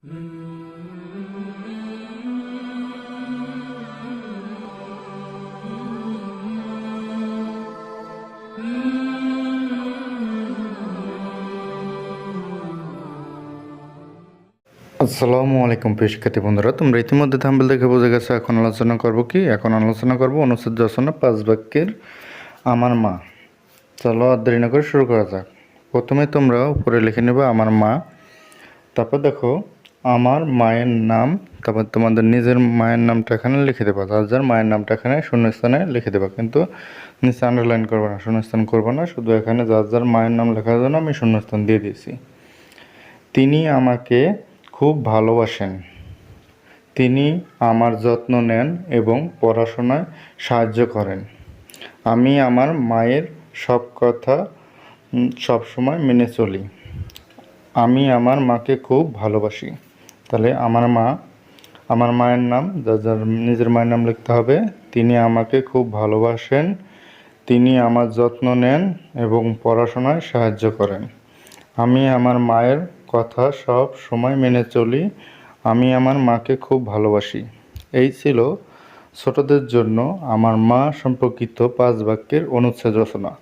আসসালামু আলাইকুম প্রিয় শিক্ষার্থী বন্ধুরা, তোমরা ইতিমধ্যে থাম্বনেল দেখে বুঝে গেছো এখন আলোচনা করব কি। এখন আলোচনা করব অনুচ্ছেদ রচনা 5 বাক্যের আমার মা। চলো আর দেরি না করে শুরু করা যাক। প্রথমে তোমরা উপরে লিখে নেবে আমার মা, তারপর দেখো আমার মায়ের নাম, তারপর তোমাদের নিজের মায়ের নামটা এখানে লিখে দেবা। যার যার মায়ের নামটা এখানে শূন্যস্থানে লিখে দেবা, কিন্তু নিচে আন্ডারলাইন করবে না, শূন্যস্থান করবে না, শুধু এখানে যার যার মায়ের নাম লেখার জন্য আমি শূন্যস্থান দিয়ে দিয়েছি। তিনি আমাকে খুব ভালোবাসেন। তিনি আমার যত্ন নেন এবং পড়াশোনায় সাহায্য করেন। আমি আমার মায়ের সব কথা সবসময় মেনে চলি। আমি আমার মাকে খুব ভালোবাসি। তাহলে আমার মা, আমার মায়ের নাম, যার যার নিজের মায়ের নাম লিখতে হবে। তিনি আমাকে খুব ভালোবাসেন, তিনি আমার যত্ন নেন এবং পড়াশোনায় সাহায্য করেন। আমি আমার মায়ের কথা সব সময় মেনে চলি। আমি আমার মাকে খুব ভালোবাসি। এই ছিল ছোটদের জন্য আমার মা সম্পর্কিত 5 বাক্যের অনুচ্ছেদ রচনা।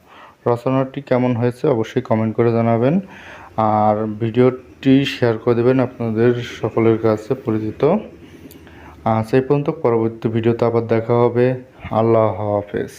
রচনাটি কেমন হয়েছে অবশ্যই কমেন্ট করে জানাবেন, আর ভিডিওটি শেয়ার করে দেবেন আপনাদের সকলের কাছে পরিচিত। সেই পর্যন্ত পরবর্তী ভিডিওতে আবার দেখা হবে। আল্লাহ হাফেজ।